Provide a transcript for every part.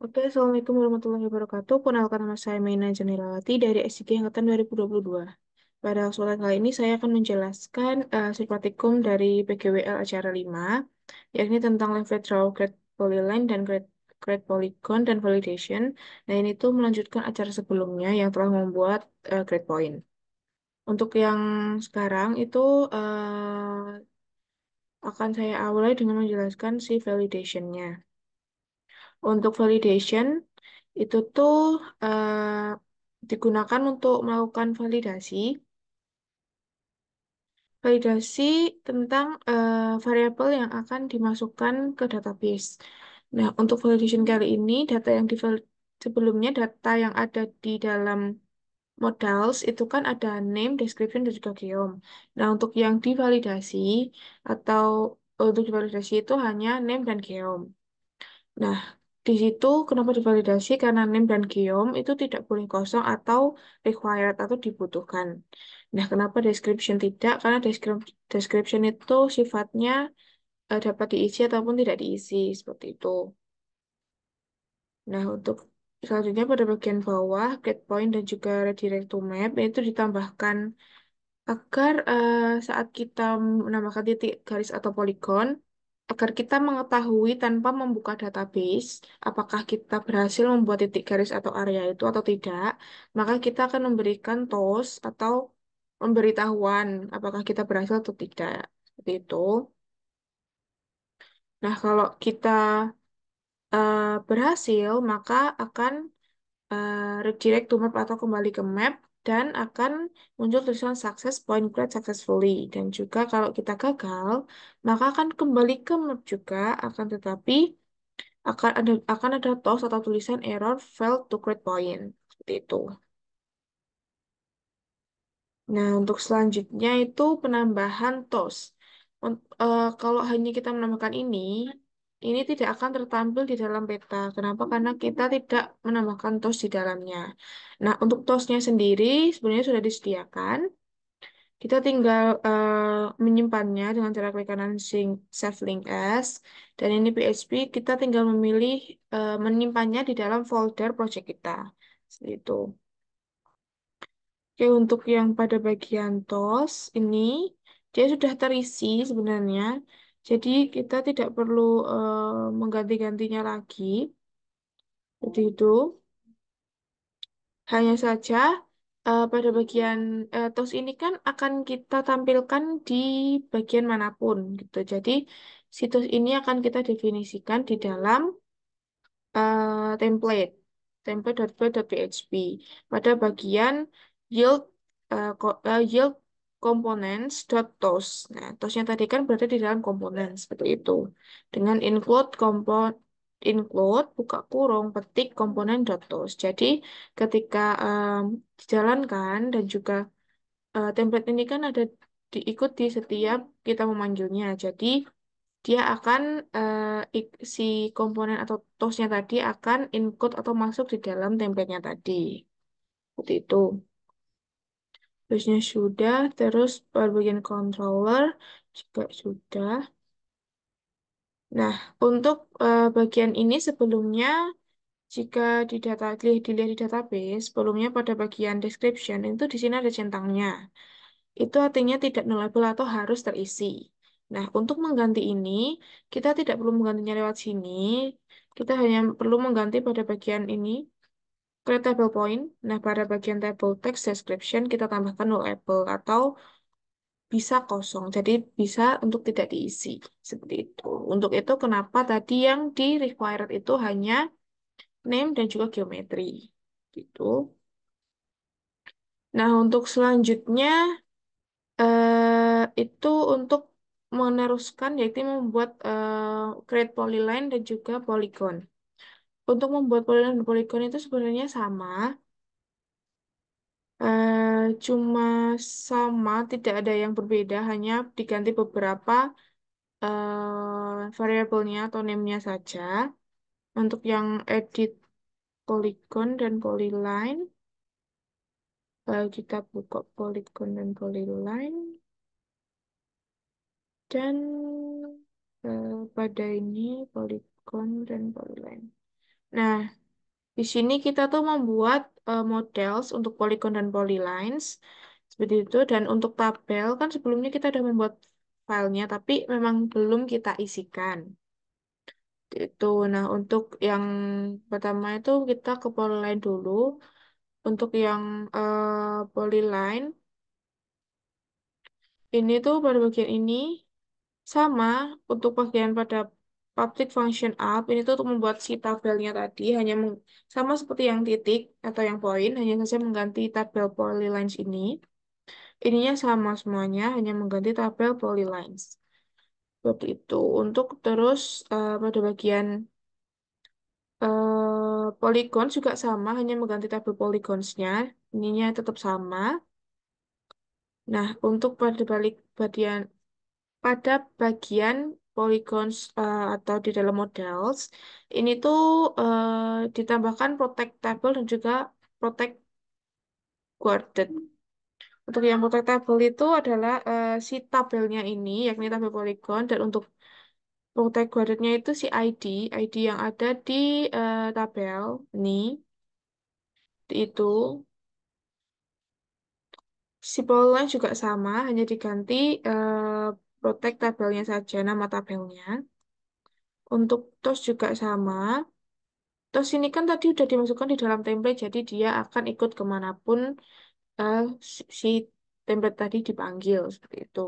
Oke, Assalamualaikum warahmatullahi wabarakatuh. Perkenalkan nama saya Meina Janilawati dari SIG Angkatan 2022. Pada kesempatan kali ini saya akan menjelaskan simpatikum dari PGWL acara 5, yakni tentang leverage draw grade polyline dan grade polygon dan validation. Nah, ini tuh melanjutkan acara sebelumnya yang telah membuat grade point. Untuk yang sekarang itu akan saya awali dengan menjelaskan si validation-nya. Untuk validation, itu tuh digunakan untuk melakukan validasi tentang variabel yang akan dimasukkan ke database. Nah, untuk validation kali ini, sebelumnya data yang ada di dalam modals itu kan ada name, description, dan juga geom. Nah, untuk yang divalidasi atau untuk divalidasi itu hanya name dan geom. Nah, di situ kenapa divalidasi? Karena name dan geom itu tidak boleh kosong atau required atau dibutuhkan. Nah, kenapa description tidak? Karena description itu sifatnya dapat diisi ataupun tidak diisi, seperti itu. Nah, untuk selanjutnya pada bagian bawah, get point dan juga redirect to map, itu ditambahkan agar saat kita menambahkan titik garis atau poligon, agar kita mengetahui tanpa membuka database, apakah kita berhasil membuat titik garis atau area itu atau tidak, maka kita akan memberikan toast atau pemberitahuan apakah kita berhasil atau tidak. Seperti itu. Nah, kalau kita berhasil, maka akan redirect to map atau kembali ke map dan akan muncul tulisan success point create successfully. Dan juga kalau kita gagal, maka akan kembali ke map juga, akan tetapi akan ada toast atau tulisan error failed to create point. Seperti itu. Nah, untuk selanjutnya itu penambahan toast. Kalau hanya kita menambahkan ini tidak akan tertampil di dalam peta. Kenapa? Karena kita tidak menambahkan toast di dalamnya. Nah, untuk toastnya sendiri sebenarnya sudah disediakan. Kita tinggal menyimpannya dengan cara klik kanan save link as. Dan ini PHP, kita tinggal memilih menyimpannya di dalam folder project kita. Seperti itu. Oke, untuk yang pada bagian TOS ini, dia sudah terisi sebenarnya. Jadi kita tidak perlu mengganti-gantinya lagi. Seperti itu. Hanya saja pada bagian TOS ini kan akan kita tampilkan di bagian manapun gitu. Jadi situs ini akan kita definisikan di dalam template template.php pada bagian yield yield components.tos. Nah, tosnya tadi kan berada di dalam komponen seperti itu. Dengan include buka kurung petik komponen.tos. Jadi ketika dijalankan dan juga template ini kan ada diikuti setiap kita memanggilnya. Jadi dia akan si komponen atau toolsnya tadi akan include atau masuk di dalam template-nya tadi. Seperti itu. Terusnya sudah, terus bagian controller juga sudah. Nah, untuk bagian ini sebelumnya jika dilihat di database, sebelumnya pada bagian description itu di sini ada centangnya. Itu artinya tidak nullable atau harus terisi. Nah, untuk mengganti ini, kita tidak perlu menggantinya lewat sini. Kita hanya perlu mengganti pada bagian ini, create table point. Nah, pada bagian table text description, kita tambahkan nullable atau bisa kosong. Jadi, bisa untuk tidak diisi. Seperti itu. Untuk itu, kenapa tadi yang di required itu hanya name dan juga geometri. Gitu. Nah, untuk selanjutnya, itu untuk meneruskan yaitu membuat create polyline dan juga polygon. Untuk membuat polyline dan polygon itu sebenarnya sama, cuma tidak ada yang berbeda, hanya diganti beberapa variabelnya atau name-nya saja. Untuk yang edit polygon dan polyline, kita buka polygon dan polyline. Dan pada ini polygon dan polyline. Nah, di sini kita tuh membuat models untuk polygon dan polylines seperti itu. Dan untuk tabel kan sebelumnya kita sudah membuat filenya, tapi memang belum kita isikan. Itu. Nah, untuk yang pertama itu kita ke polyline dulu. Untuk yang polyline ini tuh pada bagian ini sama untuk bagian pada public function up ini tuh untuk membuat si tabelnya tadi sama seperti yang titik atau yang poin hanya saja mengganti tabel polylines ini. Ininya sama semuanya hanya mengganti tabel polylines. Seperti itu. Untuk terus pada bagian polygon juga sama hanya mengganti tabel polygonsnya. Ininya tetap sama. Nah, untuk pada bagian polygons atau di dalam models, ini tuh ditambahkan protect table dan juga protect guarded. Untuk yang protect table itu adalah si tabelnya ini, yakni tabel polygon, dan untuk protect guardednya itu si ID yang ada di tabel ini, itu. Si polyline juga sama, hanya diganti protect tabelnya saja, nama tabelnya. Untuk TOS juga sama. Terus ini kan tadi udah dimasukkan di dalam template, jadi dia akan ikut kemanapun eh, si template tadi dipanggil, seperti itu.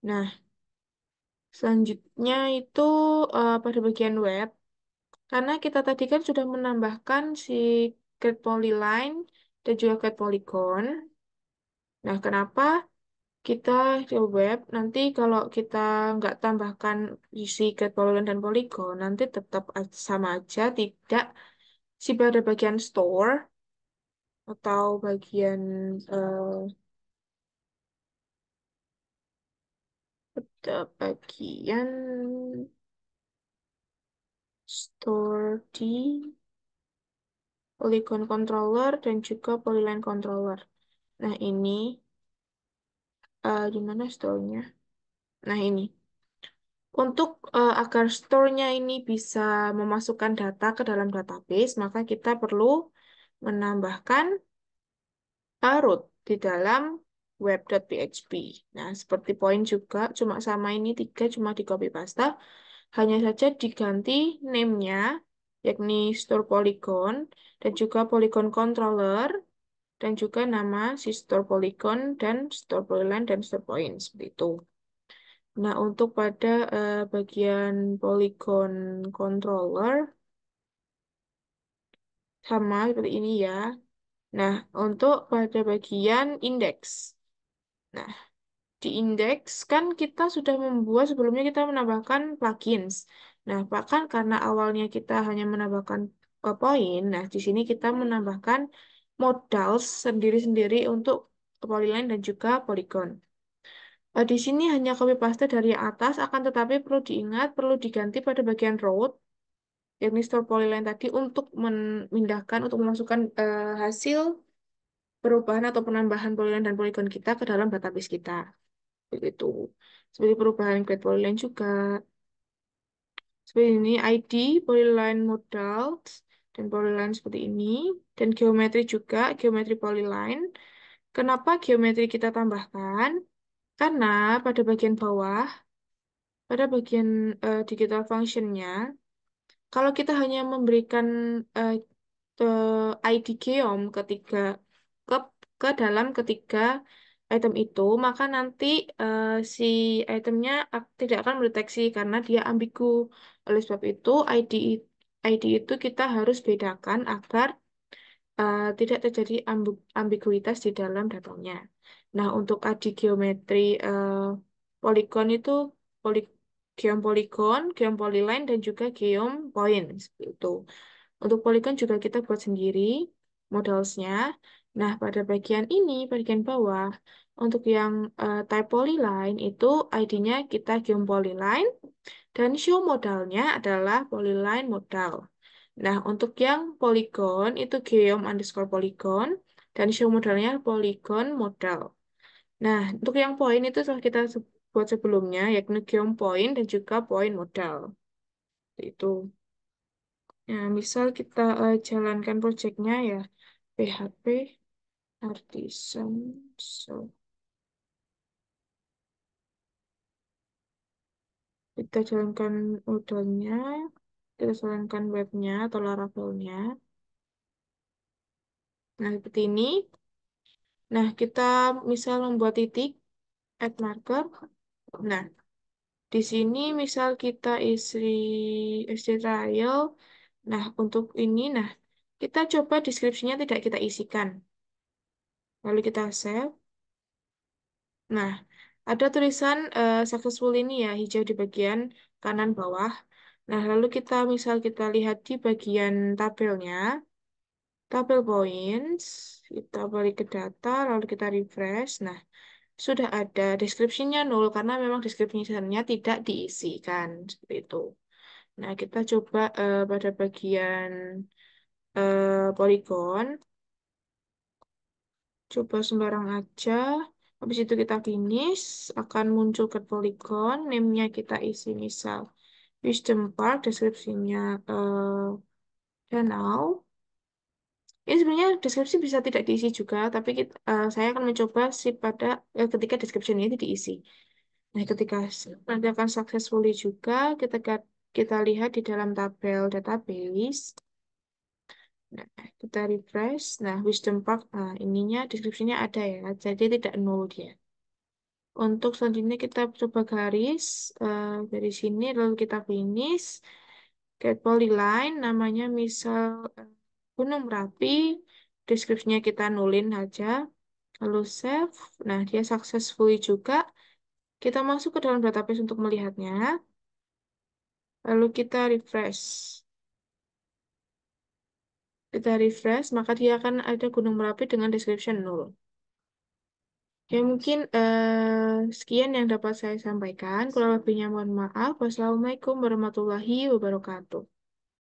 Nah, selanjutnya itu pada bagian web, karena kita tadi kan sudah menambahkan si get polyline dan juga get polygon. Nah, kenapa kita di web nanti kalau kita nggak tambahkan isi get polyline dan polygon, nanti tetap sama aja, tidak si pada bagian store atau bagian bagian store di polygon controller dan juga polyline controller. Nah, ini di mana store-nya? Nah, ini. Untuk agar store-nya ini bisa memasukkan data ke dalam database, maka kita perlu menambahkan root di dalam web.php. Nah, seperti poin juga, cuma sama ini tiga, cuma di copy paste. Hanya saja diganti name-nya, yakni store polygon, dan juga polygon controller, dan juga nama si store polygon, dan store polyline, dan store point, seperti itu. Nah, untuk pada bagian polygon controller, sama seperti ini ya. Nah, untuk pada bagian index. Nah, di index kan kita sudah membuat sebelumnya kita menambahkan plugins. Nah, bahkan karena awalnya kita hanya menambahkan poin, nah di sini kita menambahkan modals sendiri-sendiri untuk polyline dan juga polygon. Di sini hanya copy paste dari yang atas, akan tetapi perlu diingat, perlu diganti pada bagian root, yakni store polyline tadi untuk memindahkan, untuk memasukkan hasil perubahan atau penambahan polyline dan polygon kita ke dalam database kita. Begitu. Seperti perubahan grade polyline juga. Seperti ini, ID, polyline modals, dan polyline seperti ini. Dan geometri juga, geometri polyline. Kenapa geometri kita tambahkan? Karena pada bagian bawah, pada bagian digital functionnya, kalau kita hanya memberikan eh, ID geom ke, ke dalam ketiga item itu, maka nanti si itemnya tidak akan mendeteksi karena dia ambigu. Oleh sebab itu, ID itu kita harus bedakan agar tidak terjadi ambiguitas di dalam datanya. Nah, untuk ID geometri polygon itu poly, geom polygon, geom polyline, dan juga geom point. Seperti itu. Untuk polygon juga kita buat sendiri modelsnya. Nah, pada bagian ini, bagian bawah, untuk yang type polyline itu ID-nya kita geom polyline dan show modalnya adalah polyline modal. Nah, untuk yang polygon itu geom underscore polygon dan show modalnya polygon modal. Nah, untuk yang point itu telah kita buat sebelumnya, yakni geom point dan juga point modal. Itu. Nah, misal kita jalankan proyeknya ya, PHP Artisan Shop. Kita jalankan modelnya, kita jalankan webnya atau Laravelnya. Nah, seperti ini. Nah, kita misal membuat titik, add marker. Nah, di sini misal kita isi trial. Nah, untuk ini, nah, kita coba deskripsinya tidak kita isikan. Lalu kita save. Nah, ada tulisan successful ini ya, hijau di bagian kanan bawah. Nah, lalu kita lihat di bagian tabelnya, tabel points, kita balik ke data, lalu kita refresh. Nah, sudah ada deskripsinya nol karena memang deskripsinya tidak diisikan seperti itu. Nah, kita coba pada bagian polygon, coba sembarang aja. Habis itu kita finish, akan muncul ke polygon, name-nya kita isi misal Wisdom Park, deskripsinya danau. Ini sebenarnya deskripsi bisa tidak diisi juga, tapi saya akan mencoba sih pada ketika deskripsi ini diisi. Nah, ketika nanti akan successfully juga, kita lihat di dalam tabel database. Nah, kita refresh. Nah, Wisdom Park, nah, ininya deskripsinya ada ya, jadi tidak nol dia. Untuk selanjutnya kita coba garis dari sini, lalu kita finish. Get polyline, namanya misal Gunung Merapi, deskripsinya kita nulin aja. Lalu save. Nah, dia successfully juga. Kita masuk ke dalam database untuk melihatnya. Lalu kita refresh. Kita refresh, maka dia akan ada Gunung Merapi dengan description nol. Ya, mungkin sekian yang dapat saya sampaikan. Kurang lebihnya mohon maaf. Wassalamualaikum warahmatullahi wabarakatuh.